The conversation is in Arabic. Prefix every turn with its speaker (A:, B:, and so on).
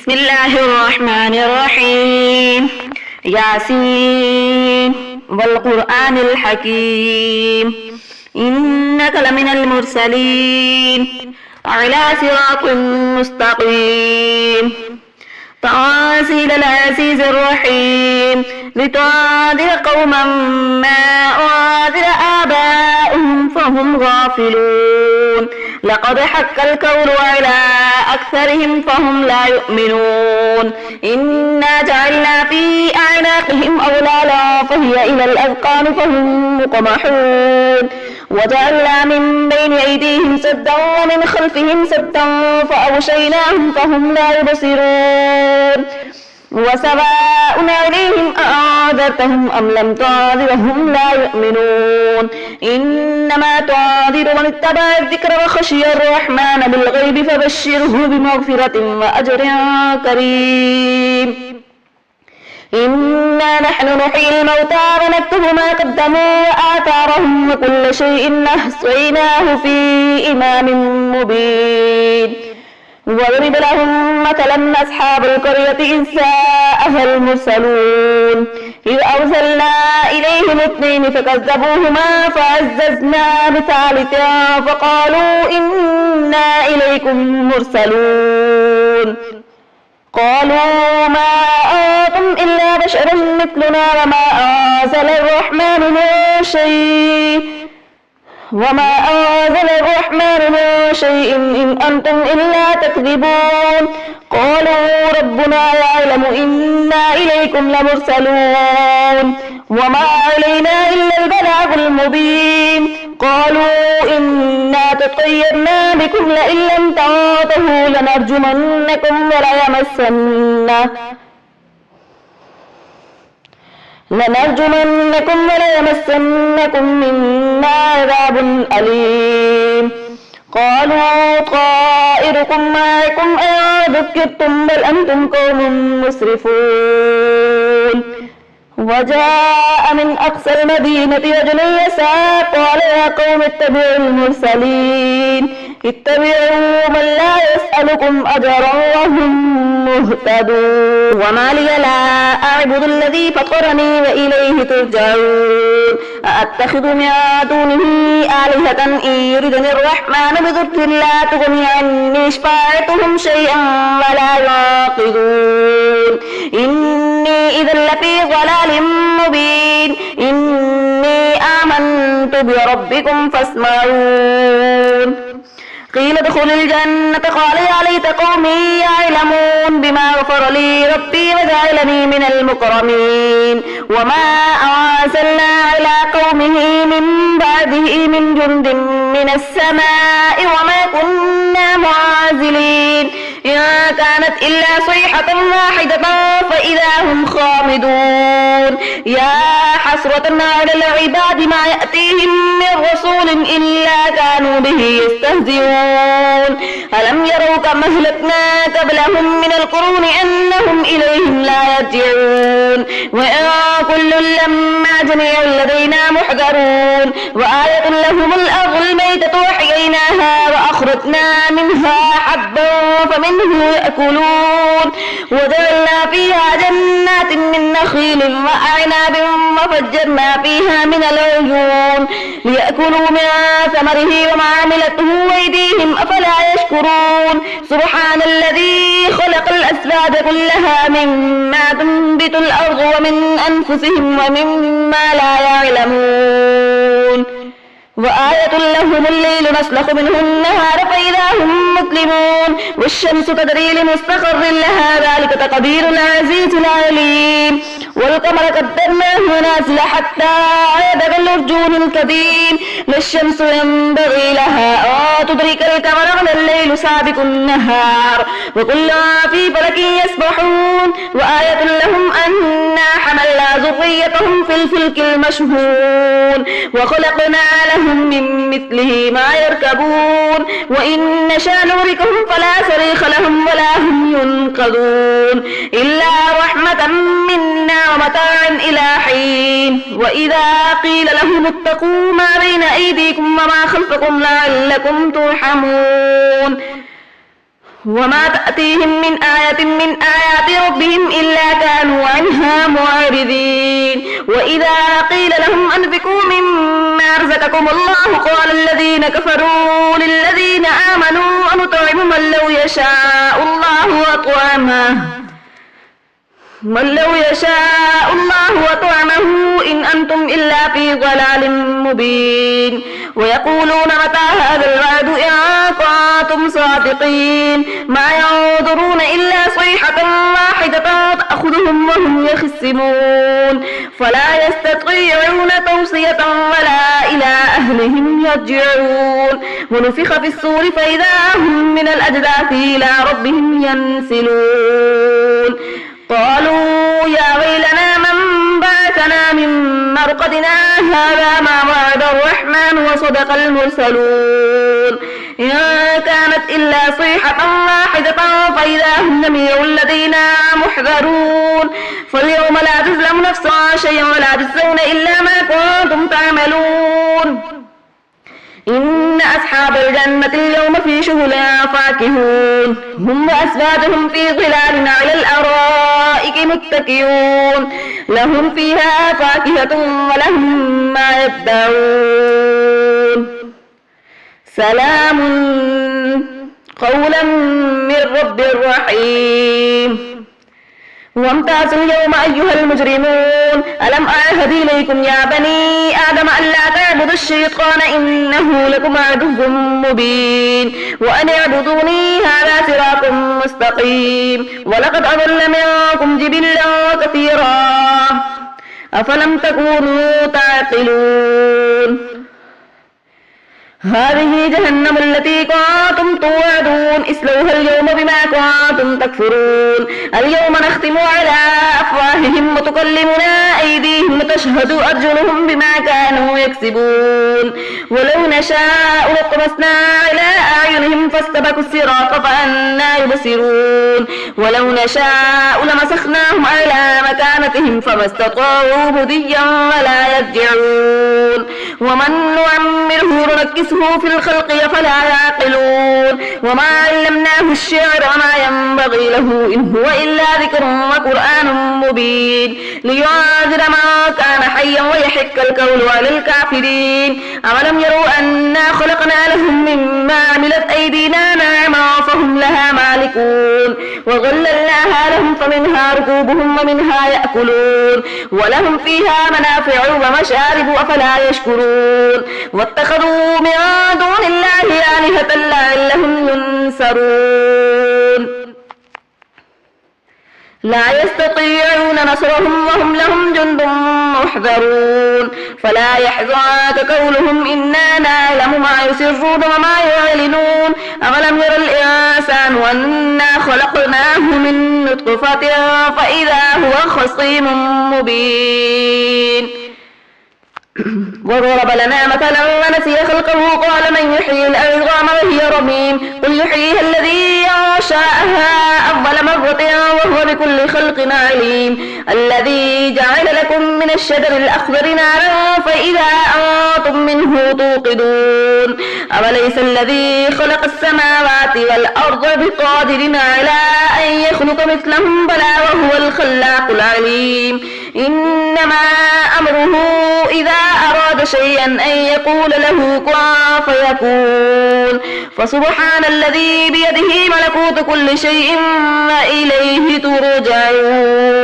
A: بسم الله الرحمن الرحيم. ياسين والقرآن الحكيم إنك لمن المرسلين على صراط مستقيم تنزيل العزيز الرحيم لتنذر قوما ما أنذر آباؤهم فهم غافلون لقد حق القول على أكثرهم فهم لا يؤمنون إنا جعلنا في أعناقهم أغلالا فهي إلى الأذقان فهم مقمحون وجعلنا من بين أيديهم سدا ومن خلفهم سدا فأغشيناهم فهم لا يبصرون وسواء عليهم أأنذرتهم أم لم تنذرهم لا يؤمنون إنما تنذر من اتبع الذكر وخشي الرحمن بالغيب فبشره بمغفرة وأجر كريم إنا نحن نحيي الموتى ونكتب ما قدموا وآثارهم وكل شيء أحصيناه في إمام مبين واضرب لهم مثلا أصحاب القرية إذ جاءها المرسلون إذ أرسلنا إليهم اثنين فكذبوهما فعززنا بثالث فقالوا إنا إليكم مرسلون قالوا ما أنتم إلا بشر مثلنا وما أنزل الرحمن من شيء إن أنتم إلا تكذبون قالوا ربنا يعلم إنا إليكم لمرسلون وما علينا إلا البلاغ المبين قالوا إنا تطيرنا بكم لئن لم تنتهوا لنرجمنكم وليمسنكم منا عذاب أليم قالوا طائركم معكم أن ذكرتم بل أنتم قوم مسرفون وجاء من أقصى المدينة رجل يسعى قال يا قوم اتبعوا المرسلين اتبعوا من لا يسألكم أجرا وهم مهتدون وما لي لا أعبد الذي فطرني وإليه ترجعون أأتخذ من دونه آلهة إن يردني الرحمن بضر لا تغني عني شفاعتهم شيئا ولا ينقذون إني إذا لفي ضلال مبين إني آمنت بربكم فاسمعون قيل ادخل الجنة قال يا ليت قومي يعلمون بما غفر لي ربي وجعلني من المكرمين وما أرسلنا على قومه من بعده من جند من السماء وما كنا معزلين إن كانت إلا صيحة واحدة فإذا هم خامدون يا حسرة على العباد ما يأتيهم من رسول إلا كانوا به يستهزئون ألم يروا كما أهلكنا قبلهم من القرون أنهم إليهم لا يرجعون وإن كل لما جميع لدينا محضرون وآية لهم الأرض الميتة وحييناها وأخرجنا منها حبا فمنه يأكلون وجعلنا فيها جنات من نخيل وأعناب وفجرنا فيها من العيون ليأكلوا من ثمره وما عملته أيديهم أفلا يشكرون سبحان الذي خلق الأزواج كلها مما تنبت الأرض ومن أنفسهم ومما لا يعلمون وآية لهم الليل نسلخ منه النهار فإذا هم مظلمون والشمس تجري لمستقر لها ذلك تقدير العزيز العليم والقمر قدرناه منازل حتى عاد كالأرجون القديم لا الشمس ينبغي لها أن تدرك القمر ولا الليل سابق النهار وكل في فلك يسبحون وآية لهم أنا حملنا ذريتهم في الفلك المشحون وخلقنا لهم من مثله ما يركبون وإن نشاء نغرقهم فلا صريخ لهم ولا هم ينقذون إلا رحمة منا ومتاعا إلى حين وإذا قيل لهم اتقوا ما بين أيديكم وما خلفكم لعلكم ترحمون وما تأتيهم من آية من آيات ربهم إلا كانوا عنها معرضين وإذا قيل لهم أنفقوا مما رزقكم الله قال الذين كفروا للذين آمنوا أنطعم من لو يشاء الله وطعمه إن أنتم إلا في ضلال مبين ويقولون متى هذا الوعد إن كنتم صادقين ما ينظرون إلا صيحة واحدة تأخذهم وهم يخصمون فلا يستطيعون توصية ولا إلى أهلهم يرجعون ونفخ في الصور فإذا هم من الأجداث إلى ربهم ينسلون قالوا يا ويلنا من بعثنا من مرقدنا هذا ما وعد الرحمن وصدق المرسلون إن كانت إلا صيحة واحدة فإذا هم جميع الذين محذرون فاليوم لا تظلم نفس شيئا ولا تجزون إلا ما كنتم تعملون إن أصحاب الجنة اليوم في شغل فاكهون هم وأزواجهم في ظلال على الأرائك متكئون لهم فيها فاكهة ولهم ما يدعون سلام قولا من رب رحيم وامتازوا اليوم أيها المجرمون ألم أعهد إليكم يا بني آدم ألا تعبدوا الشيطان إنه لكم عدو مبين وأن اعبدوني هذا صراط مستقيم ولقد أضل منكم جبلا كثيرا أفلم تكونوا تعقلون هذه جهنم التي كنتم توعدون اصلوها اليوم بما كنتم تكفرون اليوم نختم على أفواههم وتكلمنا أيديهم وتشهد أرجلهم بما كانوا يكسبون ولو نشاء لطمسنا على أعينهم فاستبقوا الصراط فأنى يبصرون ولو نشاء لمسخناهم على مكانتهم فما استطاعوا مضيا ولا يرجعون ومن نعمره نركسه في الخلق فلا يعقلون وما علمناه الشعر وما ينبغي له إن هو إلا ذكر وقرآن مبين ليعذر من كان حيا ويحق القول على الكافرين أولم يروا أنا خلقنا لهم مما عملت أيدينا نعما فهم لها مالكون وظللناها لهم فمنها ركوبهم ومنها يأكلون ولهم فيها منافع ومشارب أفلا يشكرون واتخذوا من دون الله آلهة لعلهم ينصرون لا يستطيعون نصرهم وهم لهم جند محضرون فلا يحزنك قولهم إنا نعلم ما يسرون وما يعلنون أولم ير الإنسان أنا خلقناه من نطفة فإذا هو خصيم مبين وضرب لنا مثلا ونسي خلقه قال من يحيي العظام وهي رميم قل يحييها الذي أنشأها أول مرة وهو بكل خلق عليم الذي جعل لكم من الشجر الأخضر نارا فإذا أنتم منه توقدون أوليس الذي خلق السماوات والأرض بقادر على أن يخلق مثلهم بلى وهو الخلاق العليم إنما أمره إذا أراد شيئا أن يقول له كن فيكون فسبحان الذي بيده ملكوت كل شيء وإليه ترجعون